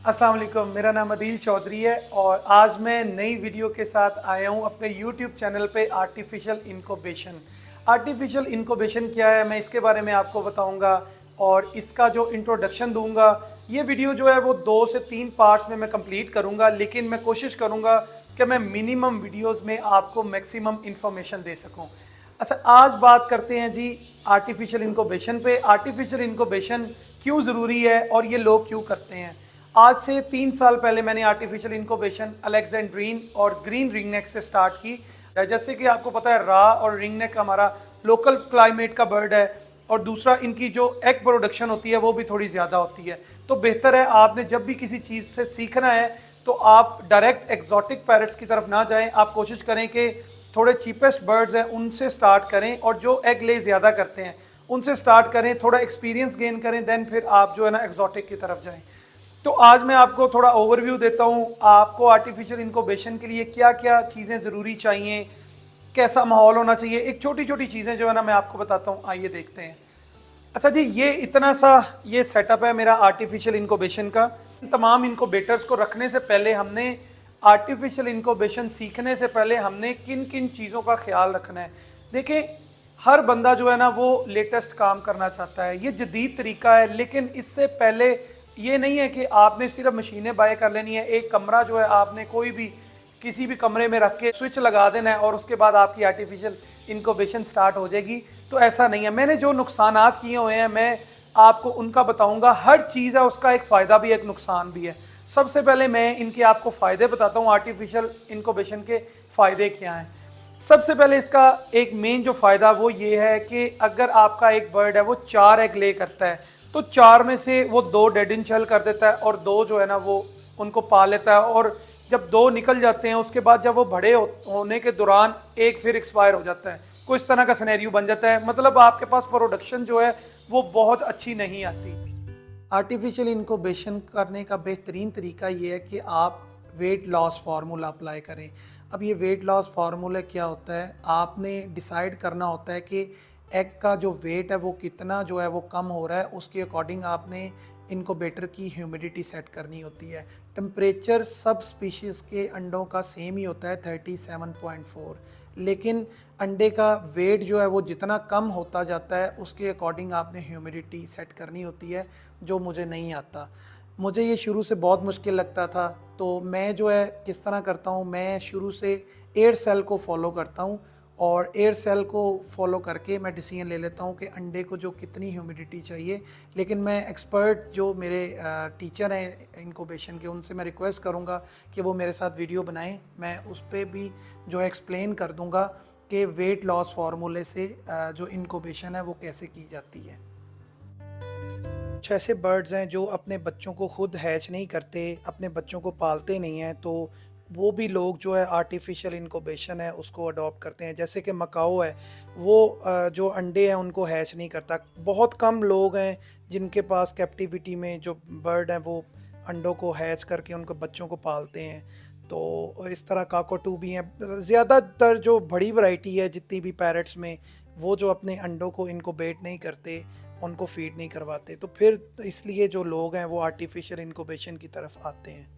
अस्सलाम वालेकुम, मेरा नाम अदील चौधरी है और आज मैं नई वीडियो के साथ आया हूँ अपने YouTube चैनल पे आर्टिफिशियल इनक्यूबेशन। आर्टिफिशियल इनक्यूबेशन क्या है, मैं इसके बारे में आपको बताऊंगा और इसका जो इंट्रोडक्शन दूंगा। ये वीडियो जो है वो 2 से 3 पार्ट्स में मैं कंप्लीट करूंगा, लेकिन मैं कोशिश करूंगा कि मैं मिनिमम वीडियोस में आपको मैक्सिमम इंफॉर्मेशन दे सकूं। अच्छा, आज बात करते हैं जी आर्टिफिशियल इनक्यूबेशन पे। आर्टिफिशियल इनक्यूबेशन क्यों ज़रूरी है और ये लोग क्यों करते हैं। आज से 3 साल पहले मैंने आर्टिफिशियल इनक्यूबेशन अलेक्जेंड्रीन और ग्रीन रिंगनेक से स्टार्ट की। जैसे कि आपको पता है, रा और रिंगनेक हमारा लोकल क्लाइमेट का बर्ड है और दूसरा इनकी जो एग प्रोडक्शन होती है वो भी थोड़ी ज़्यादा होती है। तो बेहतर है आपने जब भी किसी चीज़ से सीखना है तो आप डायरेक्ट एक्जॉटिक पैरट्स की तरफ ना जाएं। आप कोशिश करें कि थोड़े चीपेस्ट बर्ड्स हैं उनसे स्टार्ट करें और जो एग ले ज़्यादा करते हैं उनसे स्टार्ट करें, थोड़ा एक्सपीरियंस गेन करें, देन फिर आप जो है ना एक्जॉटिक की तरफ जाएं। तो आज मैं आपको थोड़ा ओवरव्यू देता हूँ आपको आर्टिफिशियल इनक्यूबेशन के लिए क्या क्या चीज़ें ज़रूरी चाहिए, कैसा माहौल होना चाहिए। एक छोटी छोटी चीज़ें जो है ना मैं आपको बताता हूँ, आइए देखते हैं। अच्छा जी, ये इतना सा ये सेटअप है मेरा आर्टिफिशियल इनक्यूबेशन का। तमाम इनक्यूबेटर्स को रखने से पहले हमने आर्टिफिशियल इनक्यूबेशन सीखने से पहले हमने किन किन चीज़ों का ख्याल रखना है। देखिए, हर बंदा जो है ना वो लेटेस्ट काम करना चाहता है, ये जदीद तरीका है, लेकिन इससे पहले ये नहीं है कि आपने सिर्फ मशीनें बाय कर लेनी है। एक कमरा जो है आपने कोई भी किसी भी कमरे में रख के स्विच लगा देना है और उसके बाद आपकी आर्टिफिशियल इनक्यूबेशन स्टार्ट हो जाएगी। तो ऐसा नहीं है। मैंने जो नुकसानात किए हुए हैं मैं आपको उनका बताऊंगा। हर चीज़ है उसका एक फ़ायदा भी एक नुकसान भी है। सबसे पहले मैं इनके आपको फ़ायदे बताता हूँ, आर्टिफिशियल इनक्यूबेशन के फ़ायदे क्या हैं। सबसे पहले इसका एक मेन जो फ़ायदा वो ये है कि अगर आपका एक बर्ड है वो 4 एग ले करता है तो 4 में से वो 2 डेड इन शेल कर देता है और 2 जो है ना वो उनको पाल लेता है। और जब 2 निकल जाते हैं उसके बाद जब वो बड़े होने के दौरान एक फिर एक्सपायर हो जाता है। कुछ इस तरह का सिनेरियो बन जाता है, मतलब आपके पास प्रोडक्शन जो है वो बहुत अच्छी नहीं आती। आर्टिफिशियल इनक्यूबेशन करने का बेहतरीन तरीका ये है कि आप वेट लॉस फार्मूला अप्लाई करें। अब ये वेट लॉस फार्मूला क्या होता है, आपने डिसाइड करना होता है कि एग का जो वेट है वो कितना जो है वो कम हो रहा है, उसके अकॉर्डिंग आपने इनक्यूबेटर की ह्यूमिडिटी सेट करनी होती है। टेम्परेचर सब स्पीशीज़ के अंडों का सेम ही होता है 37.4, लेकिन अंडे का वेट जो है वो जितना कम होता जाता है उसके अकॉर्डिंग आपने ह्यूमिडिटी सेट करनी होती है, जो मुझे नहीं आता। मुझे ये शुरू से बहुत मुश्किल लगता था, तो मैं जो है किस तरह करता हूँ, मैं शुरू से एयर सेल को फॉलो करता हूँ और एयर सेल को फॉलो करके मैं डिसीजन ले लेता हूँ कि अंडे को जो कितनी ह्यूमिडिटी चाहिए। लेकिन मैं एक्सपर्ट जो मेरे टीचर हैं इनक्यूबेशन के, उनसे मैं रिक्वेस्ट करूँगा कि वो मेरे साथ वीडियो बनाएं। मैं उस पर भी जो एक्सप्लेन कर दूँगा कि वेट लॉस फार्मूले से जो इनक्यूबेशन है वो कैसे की जाती है। कुछ ऐसे बर्ड्स हैं जो अपने बच्चों को खुद हैच नहीं करते, अपने बच्चों को पालते नहीं हैं, तो वो भी लोग जो है आर्टिफिशियल इनक्यूबेशन है उसको अडॉप्ट करते हैं। जैसे कि मकाओ है, वो जो अंडे हैं उनको हैच नहीं करता। बहुत कम लोग हैं जिनके पास कैप्टिविटी में जो बर्ड हैं वो अंडों को हैच करके उनको बच्चों को पालते हैं। तो इस तरह काकोटू भी हैं। ज़्यादातर जो बड़ी वैरायटी है जितनी भी पैरट्स में, वो जो अपने अंडों को इनक्यूबेट नहीं करते, उनको फीड नहीं करवाते, तो फिर इसलिए जो लोग हैं वो आर्टिफिशियल इनक्यूबेशन की तरफ आते हैं।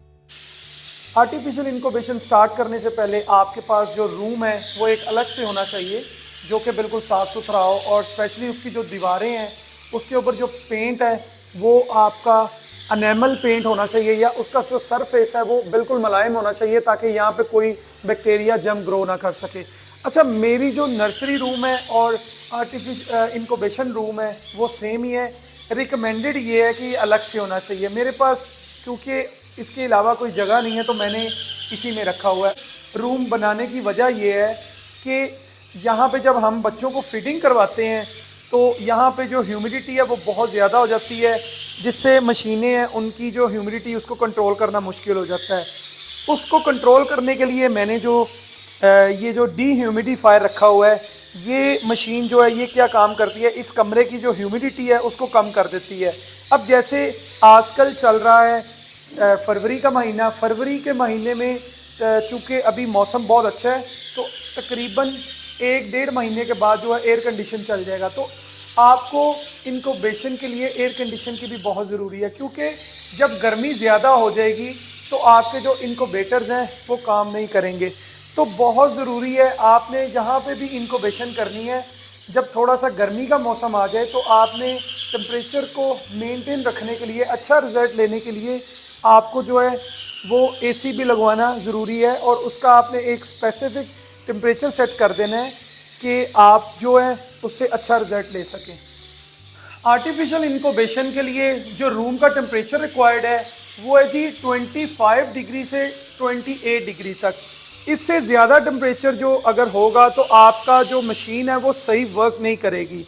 आर्टिफिशियल इनक्यूबेशन स्टार्ट करने से पहले आपके पास जो रूम है वो एक अलग से होना चाहिए, जो कि बिल्कुल साफ़ सुथरा हो, और स्पेशली उसकी जो दीवारें हैं उसके ऊपर जो पेंट है वो आपका अनेमल पेंट होना चाहिए, या उसका जो सरफेस है वो बिल्कुल मुलायम होना चाहिए ताकि यहाँ पे कोई बैक्टीरिया जम ग्रो ना कर सके। अच्छा, मेरी जो नर्सरी रूम है और आर्टिफिशियल इनक्यूबेशन रूम है वो सेम ही है। रिकमेंडेड ये है कि अलग से होना चाहिए। मेरे पास क्योंकि इसके अलावा कोई जगह नहीं है तो मैंने इसी में रखा हुआ है। रूम बनाने की वजह यह है कि यहाँ पे जब हम बच्चों को फीडिंग करवाते हैं तो यहाँ पे जो ह्यूमिडिटी है वो बहुत ज़्यादा हो जाती है, जिससे मशीनें हैं उनकी जो ह्यूमिडिटी उसको कंट्रोल करना मुश्किल हो जाता है। उसको कंट्रोल करने के लिए मैंने जो ये जो डी-ह्यूमिडिफायर रखा हुआ है, ये मशीन जो है ये क्या काम करती है, इस कमरे की जो ह्यूमिडिटी है उसको कम कर देती है। अब जैसे आजकल चल रहा है फरवरी का महीना, फरवरी के महीने में चूँकि अभी मौसम बहुत अच्छा है तो तकरीबन 1-1.5 महीने के बाद जो है एयर कंडीशन चल जाएगा। तो आपको इनक्यूबेशन के लिए एयर कंडीशन की भी बहुत ज़रूरी है, क्योंकि जब गर्मी ज़्यादा हो जाएगी तो आपके जो इनक्यूबेटर्स हैं वो काम नहीं करेंगे। तो बहुत ज़रूरी है आपने जहाँ पे भी इनक्यूबेशन करनी है, जब थोड़ा सा गर्मी का मौसम आ जाए तो आपने टेम्परेचर को मेंटेन रखने के लिए, अच्छा रिजल्ट लेने के लिए आपको जो है वो एसी भी लगवाना ज़रूरी है, और उसका आपने एक स्पेसिफिक टेम्परेचर सेट कर देना है कि आप जो है उससे अच्छा रिजल्ट ले सकें। आर्टिफिशियल इनक्यूबेशन के लिए जो रूम का टेम्परेचर रिक्वायर्ड है वो है जी 25 डिग्री से 28 डिग्री तक। इससे ज़्यादा टेम्परेचर जो अगर होगा तो आपका जो मशीन है वो सही वर्क नहीं करेगी।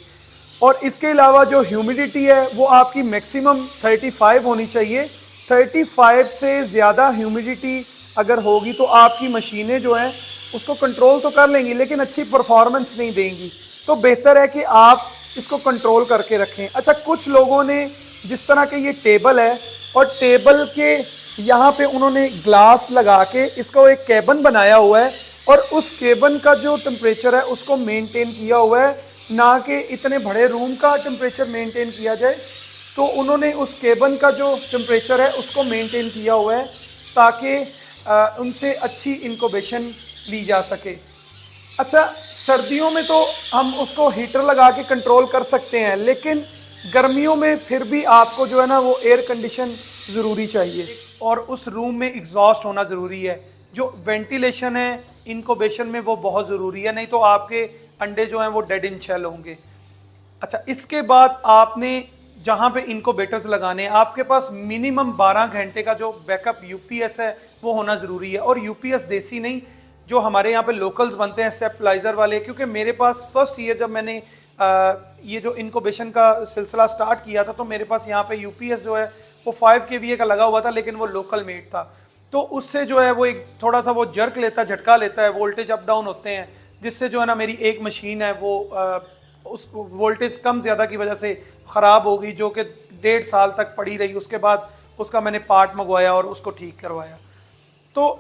और इसके अलावा जो ह्यूमिडिटी है वो आपकी मैक्सिमम 35 होनी चाहिए। 35 से ज़्यादा ह्यूमिडिटी अगर होगी तो आपकी मशीनें जो हैं उसको कंट्रोल तो कर लेंगी लेकिन अच्छी परफॉर्मेंस नहीं देंगी। तो बेहतर है कि आप इसको कंट्रोल करके रखें। अच्छा, कुछ लोगों ने जिस तरह के ये टेबल है और टेबल के यहाँ पे उन्होंने ग्लास लगा के इसका एक केबिन बनाया हुआ है, और उस केबिन का जो टेम्परेचर है उसको मेंटेन किया हुआ है, ना कि इतने बड़े रूम का टेम्परेचर मेंटेन किया जाए। तो उन्होंने उस केबिन का जो टेम्परेचर है उसको मेंटेन किया हुआ है ताकि उनसे अच्छी इनक्यूबेशन ली जा सके। अच्छा, सर्दियों में तो हम उसको हीटर लगा के कंट्रोल कर सकते हैं, लेकिन गर्मियों में फिर भी आपको जो है ना वो एयर कंडीशन ज़रूरी चाहिए, और उस रूम में एग्जॉस्ट होना ज़रूरी है। जो वेंटिलेशन है इनक्यूबेशन में वो बहुत ज़रूरी है, नहीं तो आपके अंडे जो हैं वो डेड इन शेल होंगे। अच्छा, इसके बाद आपने जहाँ पे इनक्यूबेटर्स लगाने हैं आपके पास मिनिमम 12 घंटे का जो बैकअप यूपीएस है वो होना ज़रूरी है। और यूपीएस देसी नहीं, जो हमारे यहाँ पे लोकल्स बनते हैं स्टेबलाइजर वाले, क्योंकि मेरे पास फर्स्ट ईयर जब मैंने ये जो इनक्यूबेशन का सिलसिला स्टार्ट किया था तो मेरे पास यहाँ पे यूपीएस जो है वो 5 kVA का लगा हुआ था, लेकिन वो लोकल मेड था। तो उससे जो है वो एक थोड़ा सा वो जर्क लेता, झटका लेता है, वोल्टेज अप डाउन होते हैं, जिससे जो है ना मेरी एक मशीन है वो उस वोल्टेज कम ज़्यादा की वजह से ख़राब हो गई, जो कि 1.5 साल तक पड़ी रही। उसके बाद उसका मैंने पार्ट मंगवाया और उसको ठीक करवाया। तो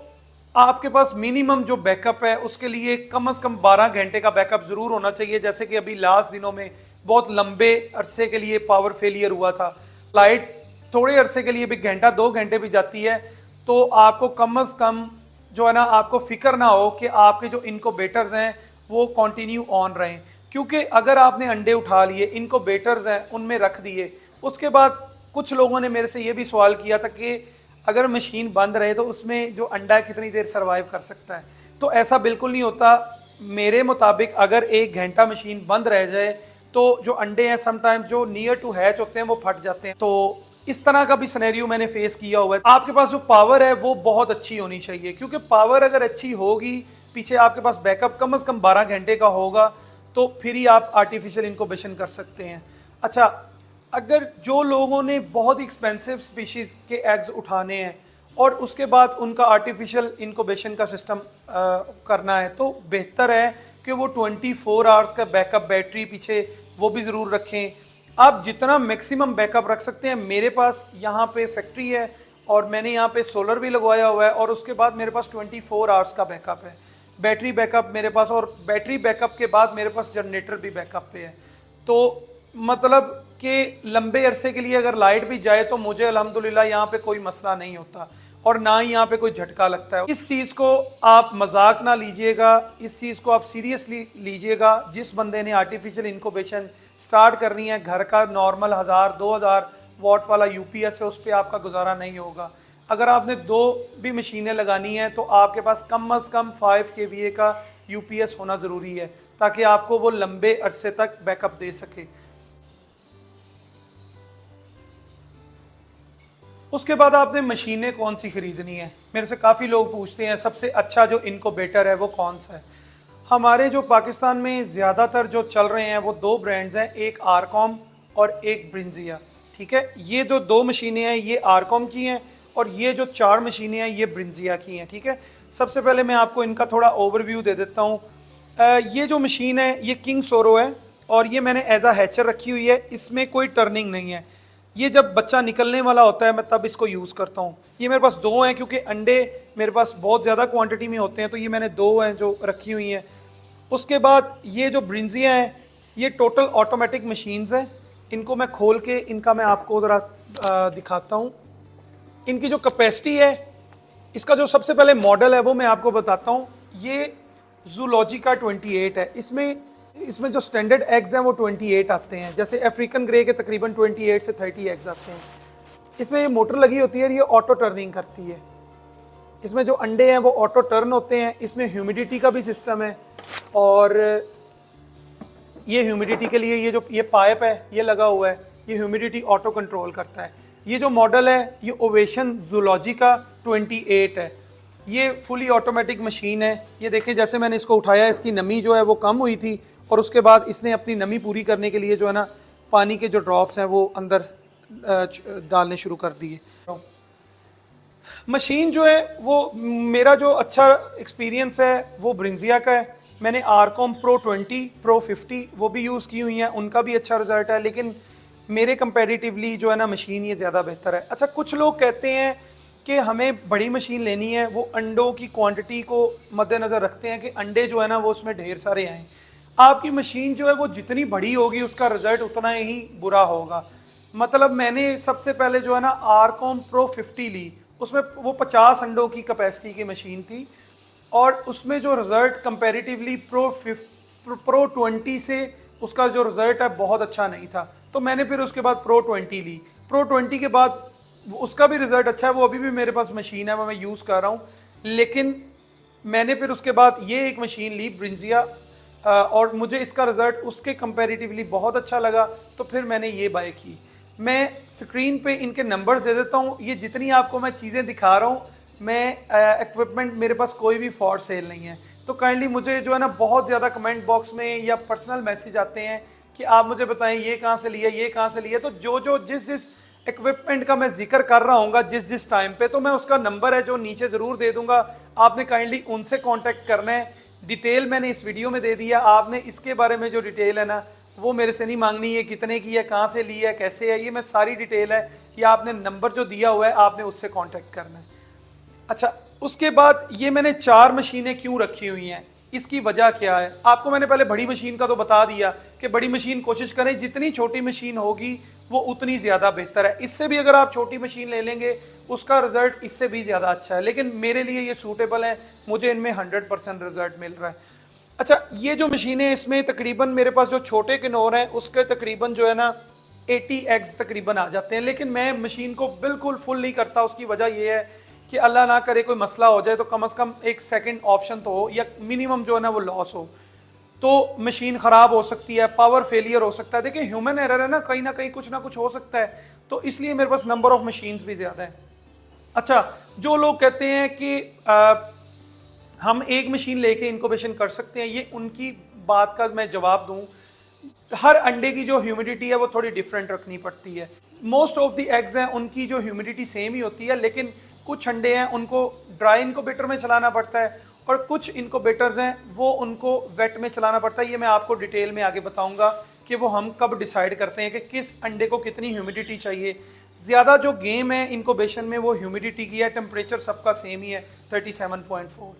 आपके पास मिनिमम जो बैकअप है उसके लिए कम से कम 12 घंटे का बैकअप ज़रूर होना चाहिए। जैसे कि अभी लास्ट दिनों में बहुत लंबे अरसे के लिए पावर फेलियर हुआ था, लाइट थोड़े अरसे के लिए भी घंटा 2 घंटे भी जाती है, तो आपको कम से कम जो है ना आपको फिक्र ना हो कि आपके जो इनक्यूबेटर्स हैं वो कंटिन्यू ऑन रहें। क्योंकि अगर आपने अंडे उठा लिए, इनक्यूबेटर्स हैं उनमें रख दिए, उसके बाद कुछ लोगों ने मेरे से ये भी सवाल किया था कि अगर मशीन बंद रहे तो उसमें जो अंडा है कितनी देर सर्वाइव कर सकता है। तो ऐसा बिल्कुल नहीं होता। मेरे मुताबिक अगर 1 घंटा मशीन बंद रह जाए तो जो अंडे हैं समटाइम्स जो नियर टू हैच होते हैं वो फट जाते हैं। तो इस तरह का भी सिनेरियो मैंने फेस किया हुआ है। आपके पास जो पावर है वो बहुत अच्छी होनी चाहिए, क्योंकि पावर अगर अच्छी होगी, पीछे आपके पास बैकअप कम से कम 12 घंटे का होगा, तो फिर ही आप आर्टिफिशियल इनक्यूबेशन कर सकते हैं। अच्छा, अगर जो लोगों ने बहुत ही एक्सपेंसिव स्पीशीज़ के एग्स उठाने हैं और उसके बाद उनका आर्टिफिशियल इनक्यूबेशन का सिस्टम करना है, तो बेहतर है कि वो 24 आवर्स का बैकअप बैटरी पीछे वो भी ज़रूर रखें। आप जितना मैक्सिमम बैकअप रख सकते हैं। मेरे पास यहाँ पे फैक्ट्री है और मैंने यहाँ पे सोलर भी लगवाया हुआ है, और उसके बाद मेरे पास 24 आवर्स का बैकअप है, बैटरी बैकअप मेरे पास, और बैटरी बैकअप के बाद मेरे पास जनरेटर भी बैकअप पे है। तो मतलब कि लंबे अरसे के लिए अगर लाइट भी जाए तो मुझे अल्हम्दुलिल्लाह यहाँ पे कोई मसला नहीं होता, और ना ही यहाँ पे कोई झटका लगता है। इस चीज़ को आप मजाक ना लीजिएगा, इस चीज़ को आप सीरियसली लीजिएगा। जिस बंदे ने आर्टिफिशियल इनक्यूबेशन स्टार्ट करनी है, घर का नॉर्मल 1000-2000 वाट वाला यूपीएस है, उस पर आपका गुजारा नहीं होगा। अगर आपने 2 भी मशीनें लगानी हैं तो आपके पास कम से कम 5 kVA का यूपीएस होना ज़रूरी है, ताकि आपको वो लंबे अरसे तक बैकअप दे सके। उसके बाद आपने मशीनें कौन सी ख़रीदनी है। मेरे से काफ़ी लोग पूछते हैं सबसे अच्छा जो इनक्यूबेटर है वो कौन सा है। हमारे जो पाकिस्तान में ज़्यादातर जो चल रहे हैं वो 2 ब्रांड्स हैं, एक आरकॉम और एक ब्रिंजिया। ठीक है, ये जो 2 मशीनें हैं ये आरकॉम की हैं, और ये जो 4 मशीनें हैं ये ब्रिंजिया की हैं। ठीक है, सबसे पहले मैं आपको इनका थोड़ा ओवरव्यू दे देता हूँ। ये जो मशीन है ये किंग सोरो है, और ये मैंने एज आ हैचर रखी हुई है, इसमें कोई टर्निंग नहीं है। ये जब बच्चा निकलने वाला होता है मैं तब इसको यूज़ करता हूँ। ये मेरे पास 2 हैं, क्योंकि अंडे मेरे पास बहुत ज़्यादा क्वांटिटी में होते हैं, तो ये मैंने 2 हैं जो रखी हुई हैं। उसके बाद ये जो ब्रिंजिया हैं ये टोटल ऑटोमेटिक मशीन्स हैं। इनको मैं खोल के इनका मैं आपको ज़रा दिखाता हूँ। इनकी जो कैपेसिटी है, इसका जो सबसे पहले मॉडल है वो मैं आपको बताता हूँ। ये जूलॉजी का 28 है। इसमें जो स्टैंडर्ड एग्स हैं वो 28 आते हैं। जैसे अफ्रीकन ग्रे के तकरीबन 28 से 30 एग्स आते हैं। इसमें ये मोटर लगी होती है, ये ऑटो टर्निंग करती है। इसमें जो अंडे हैं वो ऑटो टर्न होते हैं। इसमें ह्यूमिडिटी का भी सिस्टम है, और ये ह्यूमिडिटी के लिए ये जो ये पाइप है ये लगा हुआ है, ये ह्यूमिडिटी ऑटो कंट्रोल करता है। ये जो मॉडल है ये ओवेशन जूलॉजी का 28 है। ये फुली ऑटोमेटिक मशीन है। ये देखें, जैसे मैंने इसको उठाया, इसकी नमी जो है वो कम हुई थी, और उसके बाद इसने अपनी नमी पूरी करने के लिए जो है ना पानी के जो ड्रॉप्स हैं वो अंदर डालने शुरू कर दिए। मशीन जो है वो, मेरा जो अच्छा एक्सपीरियंस है वो ब्रिंजिया का है। मैंने आरकॉम प्रो 20, प्रो 50 वो भी यूज़ की हुई हैं, उनका भी अच्छा रिजल्ट है। लेकिन मेरे कंपैरेटिवली जो है ना मशीन ये ज़्यादा बेहतर है। अच्छा, कुछ लोग कहते हैं कि हमें बड़ी मशीन लेनी है, वो अंडों की क्वांटिटी को मद्देनज़र रखते हैं कि अंडे जो है ना वो उसमें ढेर सारे आएँ। आपकी मशीन जो है वो जितनी बड़ी होगी उसका रिजल्ट उतना ही बुरा होगा। मतलब मैंने सबसे पहले जो है ना आरकॉम प्रो 50 ली, उसमें वो 50 अंडों की कैपेसिटी की मशीन थी, और उसमें जो रिज़ल्ट कंपैरेटिवली प्रो 20 से उसका जो रिज़ल्ट है बहुत अच्छा नहीं था। तो मैंने फिर उसके बाद प्रो 20 ली। प्रो 20 के बाद उसका भी रिज़ल्ट अच्छा है, वो अभी भी मेरे पास मशीन है, वो मैं यूज़ कर रहा हूँ। लेकिन मैंने फिर उसके बाद ये एक मशीन ली ब्रिंजिया, और मुझे इसका रिज़ल्ट उसके कंपैरेटिवली बहुत अच्छा लगा, तो फिर मैंने ये बाय की। मैं स्क्रीन पे इनके नंबर्स दे देता हूँ। ये जितनी आपको मैं चीज़ें दिखा रहा हूँ, मैं इक्विपमेंट, मेरे पास कोई भी फॉर सेल नहीं है। तो काइंडली मुझे जो है ना बहुत ज़्यादा कमेंट बॉक्स में या पर्सनल मैसेज आते हैं कि आप मुझे बताएं ये कहाँ से लिया, ये कहाँ से लिया। तो जो जिस इक्विपमेंट का मैं जिक्र कर रहा हूँ जिस टाइम पे, तो मैं उसका नंबर है जो नीचे ज़रूर दे दूंगा। आपने काइंडली उनसे कॉन्टेक्ट करना है। डिटेल मैंने इस वीडियो में दे दिया। आपने इसके बारे में जो डिटेल है ना वो मेरे से नहीं मांगनी है, कितने की है, कहाँ से ली है, कैसे है, ये मैं सारी डिटेल है कि आपने नंबर जो दिया हुआ है आपने उससे कांटेक्ट करना है। अच्छा, उसके बाद ये मैंने 4 मशीनें क्यों रखी हुई हैं, इसकी वजह क्या है। आपको मैंने पहले बड़ी मशीन का तो बता दिया कि बड़ी मशीन कोशिश करें जितनी छोटी मशीन होगी वो उतनी ज़्यादा बेहतर है। इससे भी अगर आप छोटी मशीन ले लेंगे उसका रिजल्ट इससे भी ज़्यादा अच्छा है, लेकिन मेरे लिए ये सूटेबल है, मुझे इनमें 100% रिजल्ट मिल रहा है। अच्छा, ये जो मशीनें, इसमें तकरीबन मेरे पास जो छोटे किनोर हैं उसके तकरीबन जो है ना 80 एग्स तकरीबन आ जाते हैं। लेकिन मैं मशीन को बिल्कुल फुल नहीं करता। उसकी वजह ये है कि अल्लाह ना करे कोई मसला हो जाए तो कम से कम एक सेकंड ऑप्शन तो हो, या मिनिमम जो है ना वो लॉस हो, तो मशीन ख़राब हो सकती है, पावर फेलियर हो सकता है। देखिए, ह्यूमन एरर है ना कहीं कुछ ना कुछ हो सकता है, तो इसलिए मेरे पास नंबर ऑफ मशीन्स भी ज़्यादा है। अच्छा, जो लोग कहते हैं कि हम एक मशीन लेके इनक्यूबेशन कर सकते हैं, ये उनकी बात का मैं जवाब दूं। हर अंडे की जो ह्यूमिडिटी है वो थोड़ी डिफरेंट रखनी पड़ती है। मोस्ट ऑफ द एग्स हैं उनकी जो ह्यूमिडिटी सेम ही होती है, लेकिन कुछ अंडे हैं उनको ड्राई इनक्यूबेटर में चलाना पड़ता है, और कुछ इनक्यूबेटर्स हैं वो उनको वेट में चलाना पड़ता है। ये मैं आपको डिटेल में आगे बताऊंगा कि वो हम कब डिसाइड करते हैं कि किस अंडे को कितनी ह्यूमिडिटी चाहिए। ज़्यादा जो गेम है इनक्यूबेशन में वो ह्यूमिडिटी की है। टेम्परेचर सबका सेम ही है 37.4।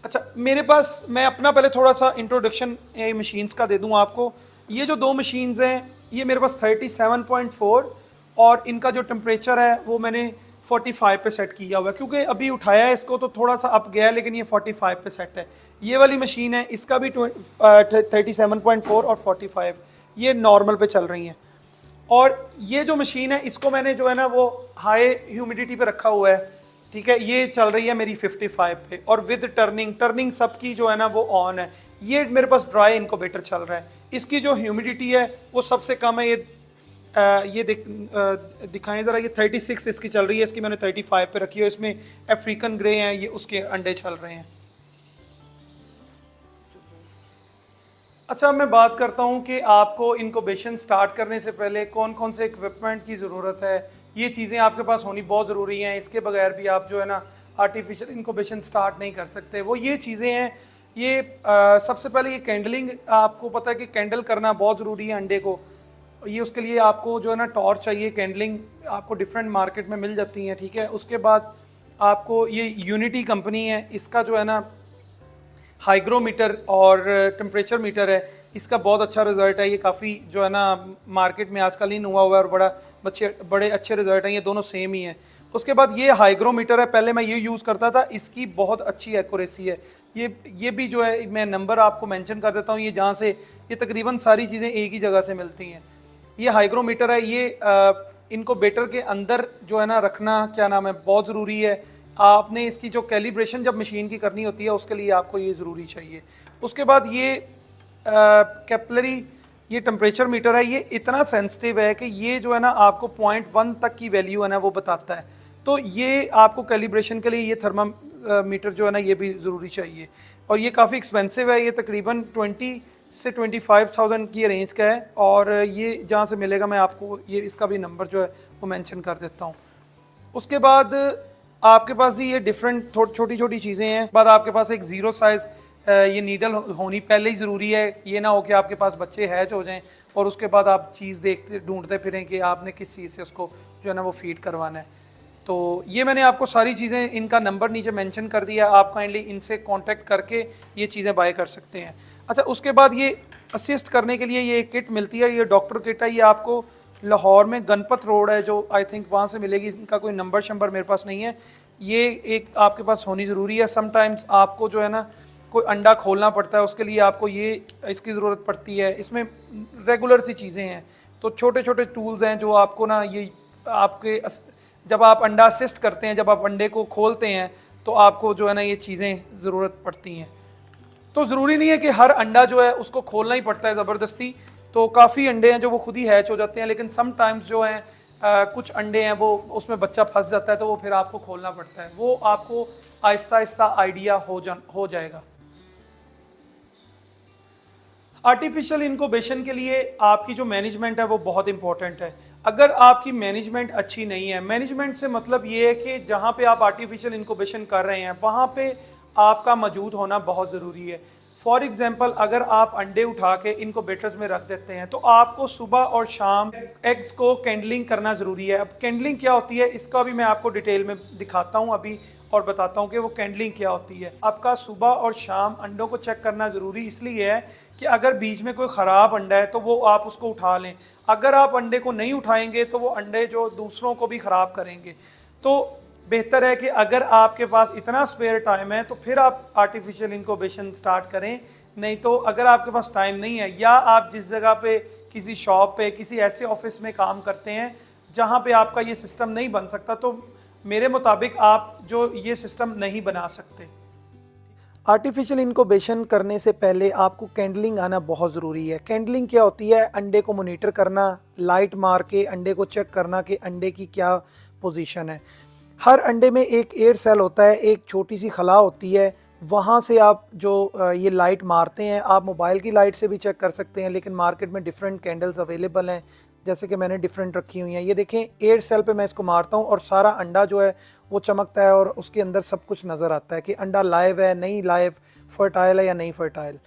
अच्छा, मेरे पास, मैं अपना पहले थोड़ा सा इंट्रोडक्शन मशीन्स का दे दूं आपको। ये जो 2 मशीन्स हैं ये मेरे पास 37.4, और इनका जो टेम्परेचर है वो मैंने 45 पे सेट किया हुआ है, क्योंकि अभी उठाया है इसको तो थोड़ा सा अप गया है, लेकिन ये 45 पे सेट है। ये वाली मशीन है, इसका भी 37.4 और 45 ये नॉर्मल पे चल रही हैं। और ये जो मशीन है इसको मैंने जो है ना वो हाई ह्यूमिडिटी पे रखा हुआ है, ठीक है। ये चल रही है मेरी 55 पे, और विद टर्निंग सबकी जो है ना वो ऑन है। ये मेरे पास ड्राई इनक्यूबेटर चल रहा है। इसकी जो ह्यूमिडिटी है वो सबसे कम है। ये दिखाएं ज़रा, ये 36 इसकी चल रही है, इसकी मैंने 35 पे रखी है। इसमें अफ्रीकन ग्रे हैं, ये उसके अंडे चल रहे हैं। अच्छा, मैं बात करता हूँ कि आपको इनक्यूबेशन स्टार्ट करने से पहले कौन कौन से इक्विपमेंट की ज़रूरत है। ये चीज़ें आपके पास होनी बहुत ज़रूरी हैं, इसके बगैर भी आप जो है ना आर्टिफिशियल इनक्यूबेशन स्टार्ट नहीं कर सकते। वो ये चीज़ें हैं, ये सबसे पहले ये कैंडलिंग, आपको पता है कि कैंडल करना बहुत ज़रूरी है अंडे को। ये उसके लिए आपको जो है ना टॉर्च चाहिए। कैंडलिंग आपको डिफरेंट मार्केट में मिल जाती हैं, ठीक है। उसके बाद आपको ये यूनिटी कंपनी है, इसका जो है ना हाइग्रोमीटर और टेम्परेचर मीटर है, इसका बहुत अच्छा रिजल्ट है। ये काफ़ी जो है ना मार्केट में आजकल इन हुआ हुआ है और बड़े अच्छे रिजल्ट हैं, ये दोनों सेम ही हैं। उसके बाद ये हाइग्रोमीटर है, पहले मैं ये यूज़ करता था, इसकी बहुत अच्छी एक्यूरेसी है। ये भी जो है मैं नंबर आपको मेंशन कर देता हूँ, ये जहाँ से ये तकरीबन सारी चीज़ें एक ही जगह से मिलती हैं। ये हाइग्रोमीटर है, ये इनक्यूबेटर के अंदर जो है ना रखना क्या नाम है बहुत ज़रूरी है। आपने इसकी जो कैलिब्रेशन जब मशीन की करनी होती है उसके लिए आपको ये ज़रूरी चाहिए। उसके बाद ये कैपलरी ये टेम्परेचर मीटर है, ये इतना सेंसिटिव है कि ये जो है ना आपको 0.1 तक की वैल्यू है ना वो बताता है। तो ये आपको कैलिब्रेशन के लिए ये थर्मामीटर जो है ना ये भी ज़रूरी चाहिए। और ये काफ़ी एक्सपेंसिव है, ये तकरीबन 20 से 25,000 की रेंज का है। और ये जहाँ से मिलेगा मैं आपको ये इसका भी नंबर जो है वो मेंशन कर देता हूँ। उसके बाद आपके पास ही ये डिफरेंट छोटी छोटी चीज़ें हैं। बाद आपके पास एक ज़ीरो साइज़ ये नीडल होनी पहले ही ज़रूरी है। ये ना हो कि आपके पास बच्चे हैच हो जाएं और उसके बाद आप चीज़ देखते ढूंढते फिरें कि आपने किस चीज़ से उसको जो है ना वो फीड करवाना है। तो ये मैंने आपको सारी चीज़ें, इनका नंबर नीचे मेंशन कर दिया, आप काइंडली इनसे कांटेक्ट करके ये चीज़ें बाय कर सकते हैं। अच्छा, उसके बाद ये असिस्ट करने के लिए ये एक किट मिलती है, ये डॉक्टर किट है। ये आपको लाहौर में गणपत रोड है जो आई थिंक वहाँ से मिलेगी। इनका कोई नंबर शंबर मेरे पास नहीं है, ये एक आपके पास होनी ज़रूरी है। समटाइम्स आपको जो है ना कोई अंडा खोलना पड़ता है, उसके लिए आपको ये इसकी ज़रूरत पड़ती है। इसमें रेगुलर सी चीज़ें हैं, तो छोटे छोटे टूल्स हैं जो आपको ना ये आपके जब आप अंडा असिस्ट करते हैं, जब आप अंडे को खोलते हैं तो आपको जो है ना ये चीज़ें ज़रूरत पड़ती हैं। तो ज़रूरी नहीं है कि हर अंडा जो है उसको खोलना ही पड़ता है ज़बरदस्ती। तो काफ़ी अंडे हैं जो वो खुद ही हैच हो जाते हैं, लेकिन सम टाइम्स जो हैं कुछ अंडे हैं वो उसमें बच्चा फंस जाता है, तो वो फिर आपको खोलना पड़ता है। वो आपको आहिस्ता आहिस्ता आइडिया हो जाएगा। आर्टिफिशियल इनक्यूबेशन के लिए आपकी जो मैनेजमेंट है वो बहुत इंपॉर्टेंट है। अगर आपकी मैनेजमेंट अच्छी नहीं है, मैनेजमेंट से मतलब ये है कि जहाँ पे आप आर्टिफिशियल इनक्यूबेशन कर रहे हैं वहाँ पे आपका मौजूद होना बहुत ज़रूरी है। फॉर एग्जांपल, अगर आप अंडे उठा के इनक्यूबेटर्स में रख देते हैं तो आपको सुबह और शाम एग्स को कैंडलिंग करना ज़रूरी है। अब कैंडलिंग क्या होती है इसका भी मैं आपको डिटेल में दिखाता हूँ अभी और बताता हूँ कि वो कैंडलिंग क्या होती है। आपका सुबह और शाम अंडों को चेक करना ज़रूरी इसलिए है कि अगर बीच में कोई ख़राब अंडा है तो वो आप उसको उठा लें। अगर आप अंडे को नहीं उठाएंगे तो वो अंडे जो दूसरों को भी ख़राब करेंगे। तो बेहतर है कि अगर आपके पास इतना स्पेयर टाइम है तो फिर आप आर्टिफिशियल इनक्यूबेशन स्टार्ट करें। नहीं तो अगर आपके पास टाइम नहीं है, या आप जिस जगह पे किसी शॉप पे किसी ऐसे ऑफिस में काम करते हैं जहाँ पे आपका ये सिस्टम नहीं बन सकता, तो मेरे मुताबिक आप जो ये सिस्टम नहीं बना सकते। आर्टिफिशियल इनक्यूबेशन करने से पहले आपको कैंडलिंग आना बहुत ज़रूरी है। कैंडलिंग क्या होती है? अंडे को मॉनिटर करना, लाइट मार के अंडे को चेक करना कि अंडे की क्या पोजीशन है। हर अंडे में एक एयर सेल होता है, एक छोटी सी खला होती है, वहाँ से आप जो ये लाइट मारते हैं, आप मोबाइल की लाइट से भी चेक कर सकते हैं, लेकिन मार्केट में डिफरेंट कैंडल्स अवेलेबल हैं, जैसे कि मैंने डिफरेंट रखी हुई हैं। ये देखें, एयर सेल पे मैं इसको मारता हूँ और सारा अंडा जो है वो चमकता है और उसके अंदर सब कुछ नज़र आता है कि अंडा लाइव है नहीं लाइव, फर्टाइल है या नहीं फर्टाइल।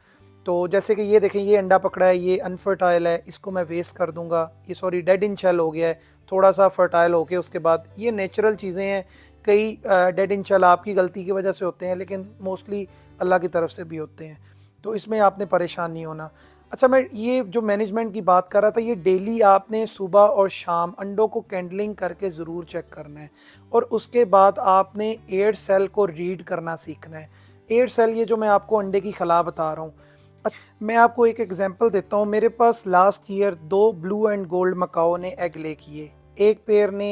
तो जैसे कि ये देखें, ये अंडा पकड़ा है, ये अनफर्टाइल है, इसको मैं वेस्ट कर दूंगा। ये सॉरी डेड इन शेल हो गया है, थोड़ा सा फर्टाइल हो गया। उसके बाद ये नेचुरल चीज़ें हैं, कई डेड इन शेल आपकी गलती की वजह से होते हैं, लेकिन मोस्टली अल्लाह की तरफ से भी होते हैं, तो इसमें आपने परेशान नहीं होना। अच्छा, मैं ये जो मैनेजमेंट की बात कर रहा था, ये डेली आपने सुबह और शाम अंडों को कैंडलिंग करके ज़रूर चेक करना है। और उसके बाद आपने एयर सेल को रीड करना सीखना है। एयर सेल, ये जो मैं आपको अंडे की खला बता रहा हूँ, मैं आपको एक एग्जांपल देता हूँ। मेरे पास last year 2 blue and gold macaw ने एग ले किए। एक पेयर ने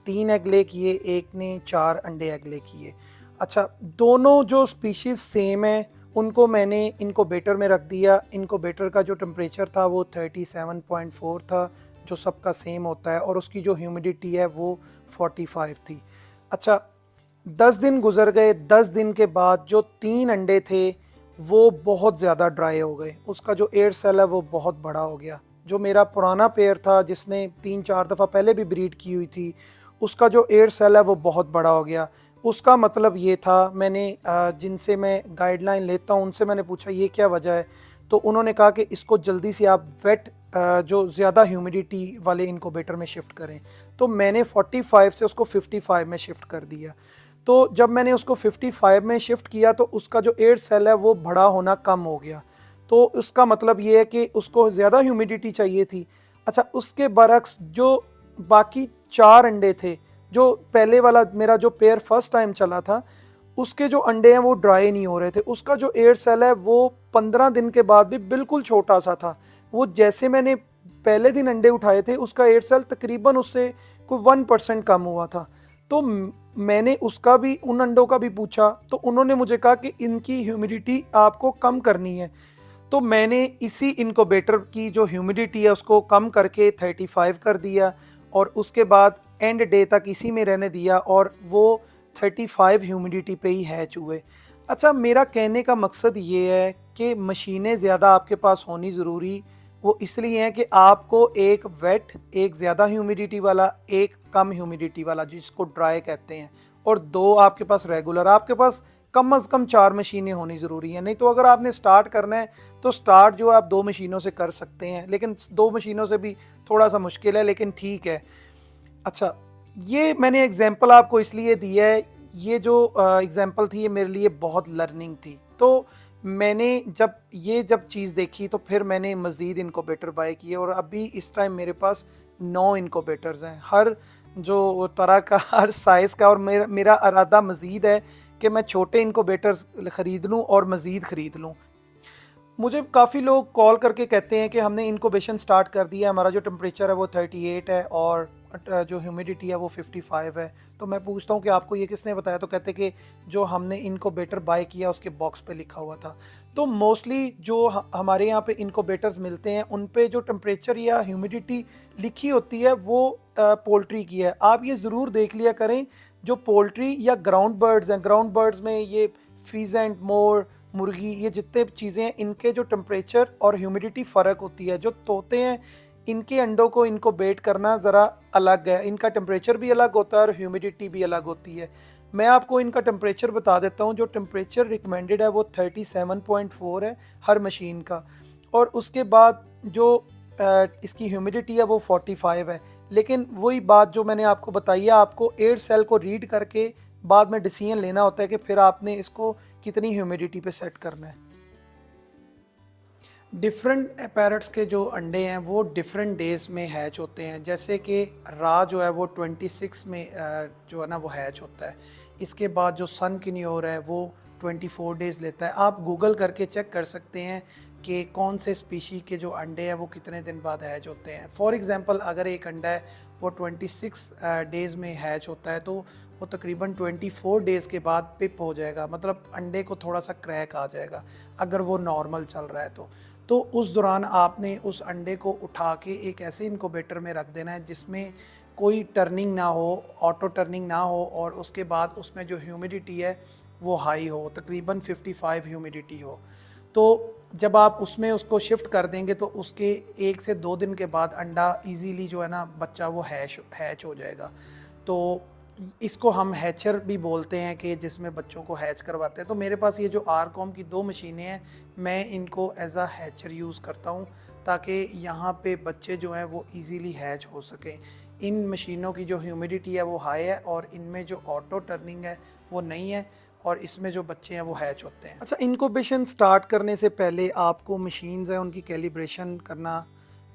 3 एग ले किए, एक ने 4 अंडे एग ले किए। अच्छा, दोनों जो स्पीशीज़ सेम है उनको मैंने इनक्यूबेटर में रख दिया। इनक्यूबेटर का जो टेम्परेचर था वो 37.4 था, जो सबका सेम होता है, और उसकी जो ह्यूमिडिटी है वो 45 थी। अच्छा, 10 दिन गुजर गए। 10 दिन के बाद जो 3 अंडे थे वो बहुत ज़्यादा ड्राई हो गए। उसका जो एयर सेल है वो बहुत बड़ा हो गया। जो मेरा पुराना पेयर था जिसने 3-4 दफ़ा पहले भी ब्रीड की हुई थी, उसका जो एयर सेल है वो बहुत बड़ा हो गया। उसका मतलब ये था, मैंने जिनसे मैं गाइडलाइन लेता हूँ उनसे मैंने पूछा ये क्या वजह है, तो उन्होंने कहा कि इसको जल्दी से आप वेट जो ज़्यादा ह्यूमिडिटी वाले इनक्यूबेटर में शिफ्ट करें। तो मैंने 45 से उसको 55 में शिफ्ट कर दिया। तो जब मैंने उसको 55 में शिफ्ट किया तो उसका जो एयर सेल है वो बड़ा होना कम हो गया। तो उसका मतलब ये है कि उसको ज़्यादा ह्यूमिडिटी चाहिए थी। अच्छा, उसके बरक्स जो बाकी 4 अंडे थे, जो पहले वाला मेरा जो पेयर फर्स्ट टाइम चला था, उसके जो अंडे हैं वो ड्राई नहीं हो रहे थे। उसका जो एयर सेल है वो 15 दिन के बाद भी बिल्कुल छोटा सा था। वो जैसे मैंने पहले दिन अंडे उठाए थे, उसका एयर सेल तकरीबन उससे कोई 1% कम हुआ था। तो मैंने उसका भी, उन अंडों का भी पूछा, तो उन्होंने मुझे कहा कि इनकी ह्यूमिडिटी आपको कम करनी है। तो मैंने इसी इनक्यूबेटर की जो ह्यूमिडिटी है उसको कम करके 35 कर दिया, और उसके बाद एंड डे तक इसी में रहने दिया, और वो 35 ह्यूमिडिटी पे ही हैच हुए। अच्छा, मेरा कहने का मकसद ये है कि मशीनें ज़्यादा आपके पास होनी ज़रूरी वो इसलिए है कि आपको एक वेट, एक ज़्यादा ह्यूमिडिटी वाला, एक कम ह्यूमिडिटी वाला जिसको ड्राई कहते हैं, और 2 आपके पास रेगुलर, आपके पास कम अज़ कम 4 मशीनें होनी ज़रूरी है। नहीं तो अगर आपने स्टार्ट करना है तो स्टार्ट जो आप 2 मशीनों से कर सकते हैं, लेकिन 2 मशीनों से भी थोड़ा सा मुश्किल है, लेकिन ठीक है। अच्छा, ये मैंने एग्जांपल आपको इसलिए दिया है, ये जो एग्जांपल थी ये मेरे लिए बहुत लर्निंग थी। तो मैंने जब चीज़ देखी तो फिर मैंने मज़ीद इनक्यूबेटर बाय किए, और अभी इस टाइम मेरे पास 9 इनक्यूबेटर्स हैं, हर जो तरह का, हर साइज़ का। और मेरा इरादा मज़ीद है कि मैं छोटे इनक्यूबेटर्स ख़रीद लूँ और मज़ीद ख़रीद लूँ। मुझे काफ़ी लोग कॉल करके कहते हैं कि हमने इनक्यूबेशन स्टार्ट कर दिया, हमारा जो टेम्परेचर है वो 38 है और जो ह्यूमिडिटी है वो 55 है। तो मैं पूछता हूँ कि आपको ये किसने बताया? तो कहते कि जो हमने इनक्यूबेटर बाय किया उसके बॉक्स पे लिखा हुआ था। तो मोस्टली जो हमारे यहाँ पे इनक्यूबेटर्स मिलते हैं उन पे जो टेम्परेचर या ह्यूमिडिटी लिखी होती है वो पोल्ट्री की है। आप ये ज़रूर देख लिया करें, जो पोल्ट्री या ग्राउंड बर्ड्स हैं, ग्राउंड बर्ड्स में ये फीजेंट, मोर, मुर्गी, ये जितने चीज़ें हैं इनके जो टेम्परेचर और ह्यूमिडिटी फ़र्क होती है। जो तोते हैं इनके अंडों को इनको बेट करना ज़रा अलग है, इनका टेम्परेचर भी अलग होता है और ह्यूमिडिटी भी अलग होती है। मैं आपको इनका टेम्परेचर बता देता हूँ। जो टेम्परेचर रिकमेंडेड है वो 37.4 है हर मशीन का, और उसके बाद जो इसकी ह्यूमिडिटी है वो 45 है। लेकिन वही बात जो मैंने आपको बताई है, आपको एयर सेल को रीड करके बाद में डिसीजन लेना होता है कि फिर आपने इसको कितनी ह्यूमिडिटी पे सेट करना है। डिफरेंट पैरट्स के जो अंडे हैं वो डिफरेंट डेज़ में हैच होते हैं। जैसे कि रा जो है वो 26 में जो है ना वो हैच होता है। इसके बाद जो सन किन्योर है वो 24 डेज़ लेता है। आप गूगल करके चेक कर सकते हैं कि कौन से स्पीशी के जो अंडे हैं वो कितने दिन बाद हैच होते हैं। फॉर एग्ज़ाम्पल, अगर एक अंडा है वो 26 डेज़ में हैच होता है तो वो तकरीबन 24 डेज़ के बाद पिप हो जाएगा, मतलब अंडे को थोड़ा सा क्रैक आ जाएगा अगर वो नॉर्मल चल रहा है तो उस दौरान आपने उस अंडे को उठा के एक ऐसे इनक्यूबेटर में रख देना है जिसमें कोई टर्निंग ना हो, ऑटो टर्निंग ना हो, और उसके बाद उसमें जो ह्यूमिडिटी है वो हाई हो, तकरीबन 55 ह्यूमिडिटी हो। तो जब आप उसमें उसको शिफ्ट कर देंगे तो उसके 1 से 2 दिन के बाद अंडा इजीली जो है ना बच्चा वो हैच हो जाएगा। तो इसको हम हैचर भी बोलते हैं कि जिसमें बच्चों को हैच करवाते हैं। तो मेरे पास ये जो आरकॉम की 2 मशीनें हैं, मैं इनको एज अ हैचर यूज़ करता हूँ ताकि यहाँ पे बच्चे जो हैं वो इजीली हैच हो सकें। इन मशीनों की जो ह्यूमिडिटी है वो हाई है और इनमें जो ऑटो टर्निंग है वो नहीं है, और इसमें जो बच्चे हैं वो हैच होते हैं। अच्छा, इनक्यूबेशन स्टार्ट करने से पहले आपको मशीन्स हैं उनकी कैलिब्रेशन करना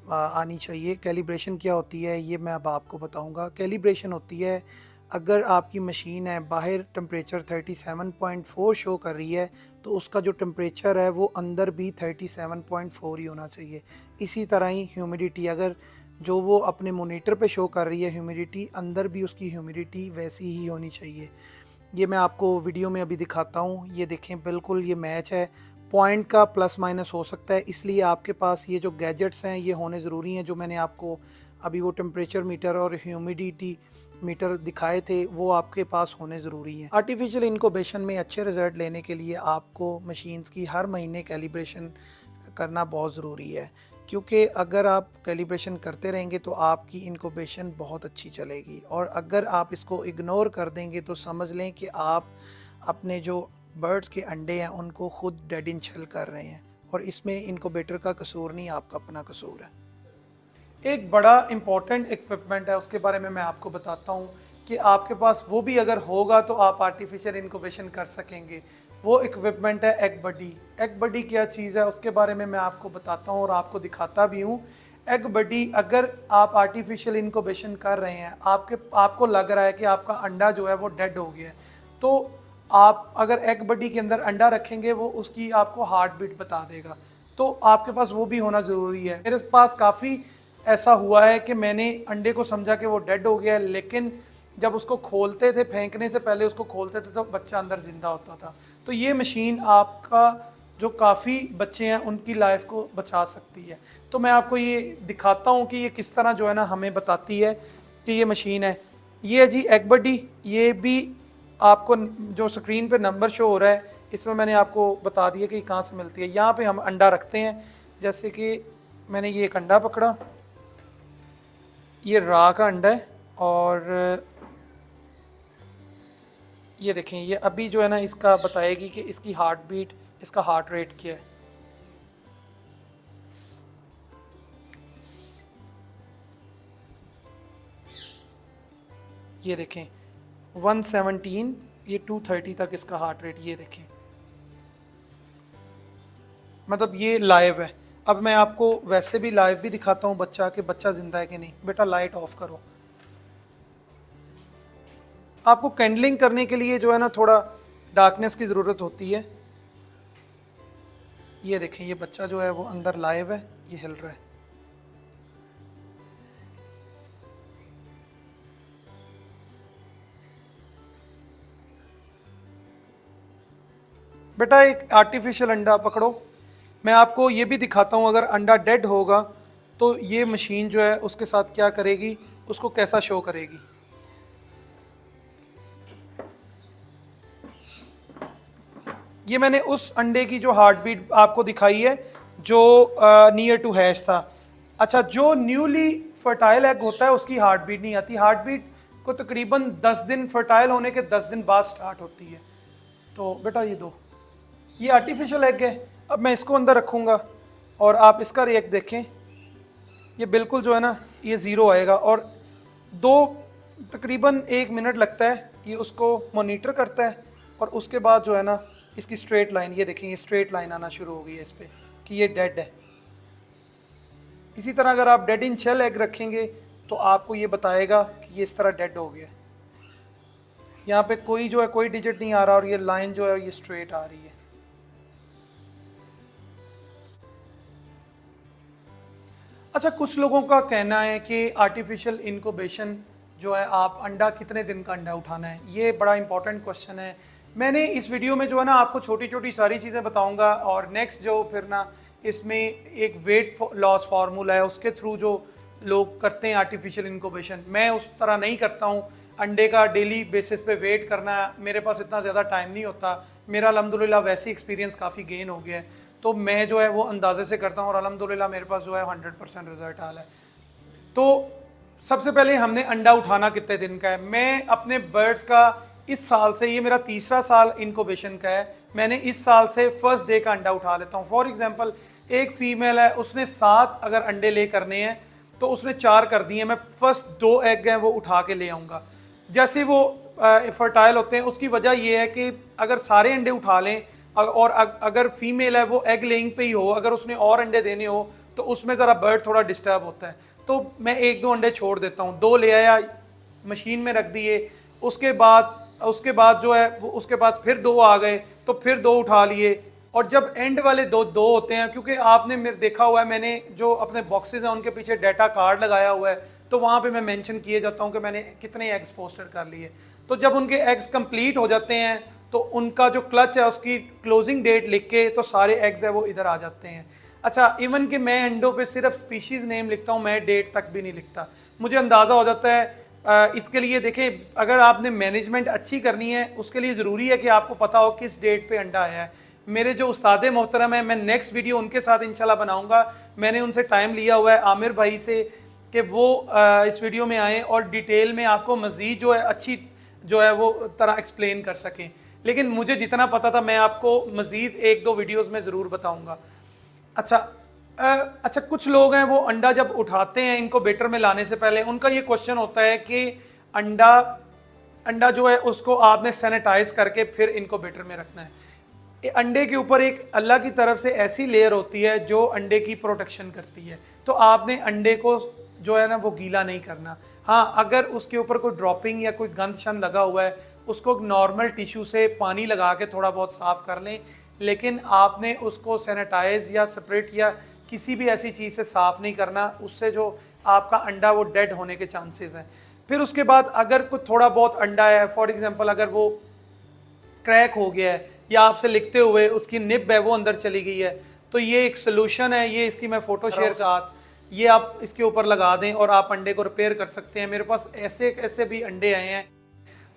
आनी चाहिए। कैलिब्रेशन क्या होती है ये मैं अब आपको बताऊंगा। कैलिब्रेशन होती है, अगर आपकी मशीन है बाहर टेम्परेचर 37.4 शो कर रही है तो उसका जो टेम्परेचर है वो अंदर भी 37.4 ही होना चाहिए। इसी तरह ही ह्यूमिडिटी, अगर जो वो अपने मोनीटर पे शो कर रही है ह्यूमिडिटी, अंदर भी उसकी ह्यूमिडिटी वैसी ही होनी चाहिए। ये मैं आपको वीडियो में अभी दिखाता हूँ, ये देखें बिल्कुल ये मैच है। पॉइंट का प्लस माइनस हो सकता है, इसलिए आपके पास ये जो गैजेट्स हैं ये होने ज़रूरी हैं। जो मैंने आपको अभी वो टेम्परेचर मीटर और ह्यूमिडिटी मीटर दिखाए थे वो आपके पास होने ज़रूरी हैं। आर्टिफिशियल इनक्यूबेशन में अच्छे रिज़ल्ट लेने के लिए आपको मशीन्स की हर महीने कैलिब्रेशन करना बहुत ज़रूरी है, क्योंकि अगर आप कैलिब्रेशन करते रहेंगे तो आपकी इनक्यूबेशन बहुत अच्छी चलेगी, और अगर आप इसको इग्नोर कर देंगे तो समझ लें कि आप अपने जो बर्ड्स के अंडे हैं उनको खुद डेड इन शेल कर रहे हैं, और इसमें इनक्यूबेटर का कसूर नहीं, आपका अपना कसूर है। एक बड़ा इम्पॉर्टेंट इक्विपमेंट है उसके बारे में मैं आपको बताता हूँ। कि आपके पास वो भी अगर होगा तो आप आर्टिफिशियल इनक्यूबेशन कर सकेंगे। वो इक्विपमेंट है एग बडी। एग बडी क्या चीज़ है उसके बारे में मैं आपको बताता हूँ और आपको दिखाता भी हूँ। एग बडी, अगर आप आर्टिफिशियल इनक्यूबेशन कर रहे हैं, आपको लग रहा है कि आपका अंडा जो है वो डेड हो गया है, तो आप अगर एग बडी के अंदर अंडा रखेंगे वो उसकी आपको हार्ट बीट बता देगा। तो आपके पास वो भी होना ज़रूरी है। मेरे पास काफ़ी ऐसा हुआ है कि मैंने अंडे को समझा कि वो डेड हो गया है, लेकिन जब उसको खोलते थे, फेंकने से पहले उसको खोलते थे तो बच्चा अंदर ज़िंदा होता था। तो ये मशीन आपका जो काफ़ी बच्चे हैं उनकी लाइफ को बचा सकती है। तो मैं आपको ये दिखाता हूँ कि ये किस तरह जो है ना हमें बताती है कि ये मशीन है। ये है जी एग बडी। ये भी आपको जो स्क्रीन पे नंबर शो हो रहा है इसमें मैंने आपको बता दिया कि कहाँ से मिलती है। यहाँ पे हम अंडा रखते हैं, जैसे कि मैंने ये एक अंडा पकड़ा, ये रा का अंडा है, और ये देखें ये अभी जो है ना इसका बताएगी कि इसकी हार्ट बीट, इसका हार्ट रेट क्या है। ये देखें 117, ये 230 तक इसका हार्ट रेट। ये देखें, मतलब ये लाइव है। अब मैं आपको वैसे भी लाइव भी दिखाता हूँ बच्चा, कि बच्चा जिंदा है कि नहीं। बेटा लाइट ऑफ करो। आपको कैंडलिंग करने के लिए जो है ना थोड़ा डार्कनेस की ज़रूरत होती है। ये देखें ये बच्चा जो है वो अंदर लाइव है, ये हिल रहा है। बेटा एक आर्टिफिशियल अंडा पकड़ो। मैं आपको ये भी दिखाता हूँ, अगर अंडा डेड होगा तो ये मशीन जो है उसके साथ क्या करेगी, उसको कैसा शो करेगी। ये मैंने उस अंडे की जो हार्ट बीट आपको दिखाई है जो नियर टू हैश था। अच्छा, जो न्यूली फर्टाइल एग होता है उसकी हार्ट बीट नहीं आती। हार्ट बीट को तकरीबन 10 दिन, फर्टाइल होने के 10 दिन बाद स्टार्ट होती है। तो बेटा ये दो, ये आर्टिफिशियल एग है। अब मैं इसको अंदर रखूँगा और आप इसका रिएक्ट देखें। ये बिल्कुल जो है ना ये ज़ीरो आएगा, और तकरीबन 1 मिनट लगता है ये उसको मॉनिटर करता है, और उसके बाद जो है ना इसकी स्ट्रेट लाइन, ये देखें ये स्ट्रेट लाइन आना शुरू हो गई है इस पर कि ये डेड है। इसी तरह अगर आप डेड इन शेल एग रखेंगे तो आपको ये बताएगा कि ये इस तरह डेड हो गया। यहाँ पे कोई जो है कोई डिजिट नहीं आ रहा, और ये लाइन जो है ये स्ट्रेट आ रही है। अच्छा, कुछ लोगों का कहना है कि आर्टिफिशियल इनक्यूबेशन जो है, आप अंडा कितने दिन का अंडा उठाना है, ये बड़ा इंपॉर्टेंट क्वेश्चन है। मैंने इस वीडियो में जो है ना आपको छोटी छोटी सारी चीज़ें बताऊंगा, और नेक्स्ट जो फिर ना इसमें एक वेट लॉस फार्मूला है, उसके थ्रू जो लोग करते हैं आर्टिफिशियल इनक्यूबेशन, मैं उस तरह नहीं करता हूँ। अंडे का डेली बेसिस पे वेट करना, मेरे पास इतना ज़्यादा टाइम नहीं होता। मेरा अल्हम्दुलिल्लाह वैसे एक्सपीरियंस काफ़ी गेन हो गया है, तो मैं जो है वो अंदाजे से करता हूँ, और अल्हम्दुलिल्लाह मेरे पास जो है 100% रिजल्ट आ रहा है। तो सबसे पहले हमने अंडा उठाना कितने दिन का है। मैं अपने बर्ड्स का इस साल से, ये मेरा तीसरा साल इनक्यूबेशन का है, मैंने इस साल से फर्स्ट डे का अंडा उठा लेता हूँ। फॉर एग्जांपल एक फीमेल है, उसने 7 अगर अंडे ले करने हैं तो उसने 4 कर दिए, मैं फर्स्ट 2 एग हैं वो उठा के ले आऊँगा। जैसे वो फर्टाइल होते हैं, उसकी वजह ये है कि अगर सारे अंडे उठा लें, और अगर फीमेल है वो एग लेइंग पे ही हो, अगर उसने और अंडे देने हो तो उसमें ज़रा बर्ड थोड़ा डिस्टर्ब होता है, तो मैं 1-2 अंडे छोड़ देता हूँ। 2 ले आया, मशीन में रख दिए, उसके बाद जो है वो, उसके बाद फिर 2 आ गए तो फिर 2 उठा लिए, और जब एंड वाले 2 होते हैं, क्योंकि आपने मेरे देखा हुआ है मैंने जो अपने बॉक्सेस हैं उनके पीछे डाटा कार्ड लगाया हुआ है, तो वहाँ पे मैं मेंशन किए जाता हूँ कि मैंने कितने एग्स फोस्टर कर लिए। तो जब उनके एग्स कंप्लीट हो जाते हैं तो उनका जो क्लच है उसकी क्लोजिंग डेट लिख के तो सारे एग्स है वो इधर आ जाते हैं। अच्छा, इवन कि मैं अंडों पे सिर्फ स्पीशीज़ नेम लिखता हूँ, मैं डेट तक भी नहीं लिखता, मुझे अंदाज़ा हो जाता है। इसके लिए देखें, अगर आपने मैनेजमेंट अच्छी करनी है उसके लिए ज़रूरी है कि आपको पता हो किस डेट पे अंडा आया है। मेरे जो उस्ताद मोहतरम है, मैं नेक्स्ट वीडियो उनके साथ इंशाल्लाह बनाऊंगा। मैंने उनसे टाइम लिया हुआ है आमिर भाई से कि वो इस वीडियो में आएँ और डिटेल में आपको मज़ीद जो है अच्छी जो है वो तरह एक्सप्लेन कर सकें। लेकिन मुझे जितना पता था मैं आपको मज़ीद 1-2 वीडियोज़ में ज़रूर बताऊँगा। अच्छा, कुछ लोग हैं वो अंडा जब उठाते हैं इनको बेटर में लाने से पहले, उनका ये क्वेश्चन होता है कि अंडा अंडा जो है उसको आपने सैनिटाइज करके फिर इनक्यूबेटर में रखना है। अंडे के ऊपर एक अल्लाह की तरफ से ऐसी लेयर होती है जो अंडे की प्रोटेक्शन करती है, तो आपने अंडे को जो है ना वो गीला नहीं करना। हाँ, अगर उसके ऊपर कोई ड्रॉपिंग या कोई गंद शंद लगा हुआ है, उसको नॉर्मल टिश्यू से पानी लगा के थोड़ा बहुत साफ़ कर लें, लेकिन आपने उसको सैनिटाइज या स्प्रेट या किसी भी ऐसी चीज़ से साफ़ नहीं करना, उससे जो आपका अंडा वो डेड होने के चांसेस हैं। फिर उसके बाद अगर कुछ थोड़ा बहुत अंडा है, फॉर एग्जांपल अगर वो क्रैक हो गया है या आपसे लिखते हुए उसकी निब है वो अंदर चली गई है, तो ये एक सोल्यूशन है, ये इसकी मैं फ़ोटो शेयर साथ ये आप इसके ऊपर लगा दें और आप अंडे को रिपेयर कर सकते हैं। मेरे पास ऐसे ऐसे भी अंडे आए हैं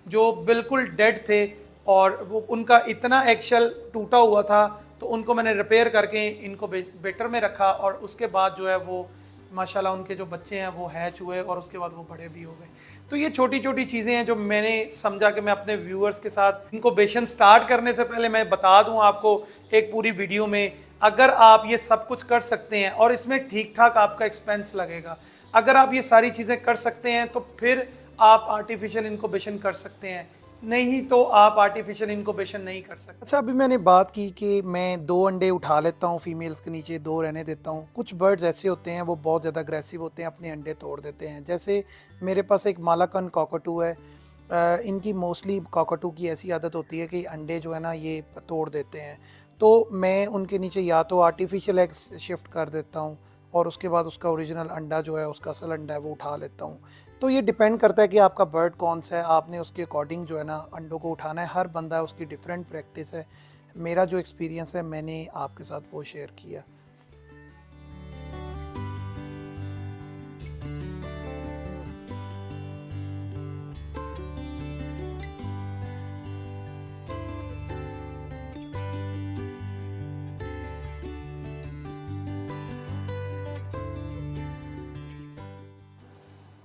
जो बिल्कुल डेड थे और वो उनका इतना एक्शल टूटा हुआ था, तो उनको मैंने रिपेयर करके इनको बेटर में रखा और उसके बाद जो है वो माशाल्लाह उनके जो बच्चे हैं वो हैच हुए और उसके बाद वो बड़े भी हो गए। तो ये छोटी छोटी चीज़ें हैं जो मैंने समझा कि मैं अपने व्यूअर्स के साथ इनक्यूबेशन स्टार्ट करने से पहले मैं बता दूं आपको एक पूरी वीडियो में। अगर आप ये सब कुछ कर सकते हैं और इसमें ठीक ठाक आपका एक्सपेंस लगेगा, अगर आप ये सारी चीज़ें कर सकते हैं तो फिर आप आर्टिफिशियल इनक्यूबेशन कर सकते हैं, नहीं तो आप आर्टिफिशियल इनक्यूबेशन नहीं कर सकते। अच्छा, अभी मैंने बात की कि मैं 2 अंडे उठा लेता हूँ फीमेल्स के नीचे, 2 रहने देता हूँ। कुछ बर्ड्स ऐसे होते हैं वो बहुत ज़्यादा अग्रेसिव होते हैं, अपने अंडे तोड़ देते हैं। जैसे मेरे पास एक मालाकन कॉकटू है, इनकी मोस्टली कॉकटू की ऐसी आदत होती है कि अंडे जो है ना ये तोड़ देते हैं, तो मैं उनके नीचे या तो आर्टिफिशियल एग्स शिफ्ट कर देता हूँ और उसके बाद उसका ओरिजिनल अंडा जो है, उसका असल अंडा है वो उठा लेता हूँ। तो ये डिपेंड करता है कि आपका बर्ड कौन सा है, आपने उसके अकॉर्डिंग जो है ना अंडों को उठाना है। हर बंदा उसकी डिफरेंट प्रैक्टिस है। मेरा जो एक्सपीरियंस है मैंने आपके साथ वो शेयर किया।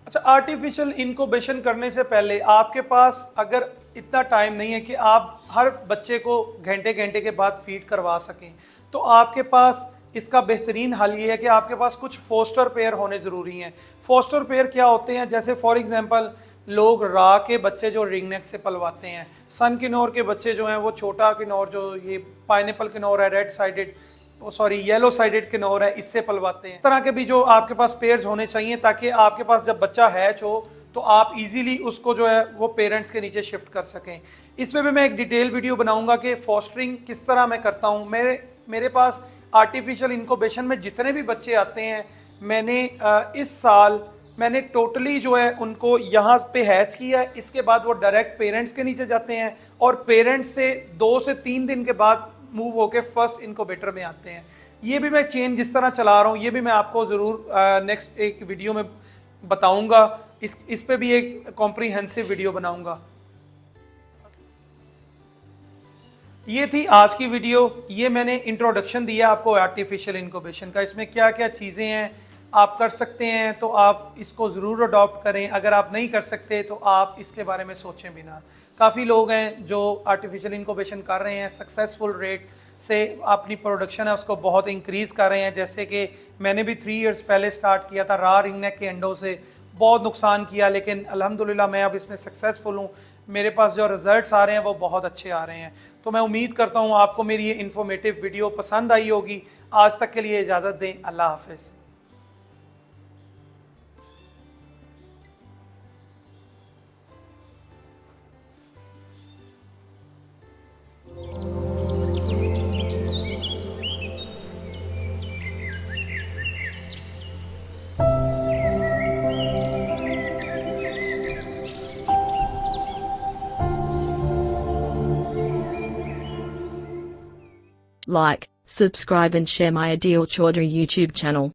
अच्छा, आर्टिफिशियल इनक्यूबेशन करने से पहले आपके पास अगर इतना टाइम नहीं है कि आप हर बच्चे को घंटे घंटे के बाद फीड करवा सकें, तो आपके पास इसका बेहतरीन हल ये है कि आपके पास कुछ फोस्टर पेयर होने ज़रूरी हैं। फोस्टर पेयर क्या होते हैं? जैसे फॉर एग्जांपल लोग रा के बच्चे जो रिंग नेक से पलवाते हैं, सन किनोर के बच्चे जो हैं वो छोटा किनोर जो ये पाइनएप्पल किनोर है, red sided yellow sided Knorr है, इससे पलवाते हैं। इस तरह के भी जो आपके पास पेयर्स होने चाहिए ताकि आपके पास जब बच्चा हैच हो तो आप इजीली उसको जो है वो पेरेंट्स के नीचे शिफ्ट कर सकें। इसमें भी मैं एक डिटेल वीडियो बनाऊंगा कि फॉस्टरिंग किस तरह मैं करता हूँ। मेरे पास आर्टिफिशियल इनक्यूबेशन में जितने भी बच्चे आते हैं, मैंने इस साल मैंने टोटली जो है उनको यहाँ पे हैच किया है। इसके बाद वो डायरेक्ट पेरेंट्स के नीचे जाते हैं और पेरेंट्स से 2 से 3 दिन के बाद मूव होके फर्स्ट इनक्यूबेटर में आते हैं। ये भी मैं चेन जिस तरह चला रहा हूँ ये भी मैं आपको ज़रूर नेक्स्ट एक वीडियो में बताऊंगा। इस पे भी एक कॉम्प्रिहेंसिव वीडियो बनाऊंगा। ये थी आज की वीडियो। ये मैंने इंट्रोडक्शन दिया आपको आर्टिफिशियल इनक्यूबेशन का, इसमें क्या क्या चीज़ें हैं आप कर सकते हैं, तो आप इसको ज़रूर अडॉप्ट करें। अगर आप नहीं कर सकते तो आप इसके बारे में सोचें भी ना। काफ़ी लोग हैं जो आर्टिफिशियल इनक्यूबेशन कर रहे हैं, सक्सेसफुल रेट से अपनी प्रोडक्शन है उसको बहुत इंक्रीज़ कर रहे हैं। जैसे कि मैंने भी 3 इयर्स पहले स्टार्ट किया था, रा रिंग नेक के अंडों से बहुत नुकसान किया, लेकिन अल्हम्दुलिल्लाह मैं अब इसमें सक्सेसफुल हूँ। मेरे पास जो रिज़ल्ट्स आ रहे हैं वो बहुत अच्छे आ रहे हैं। तो मैं उम्मीद करता हूँ आपको मेरी ये इन्फॉर्मेटिव वीडियो पसंद आई होगी। आज तक के लिए इजाज़त दें। अल्लाह हाफ़िज़। Like, subscribe and share my Adil Chaudhry YouTube channel.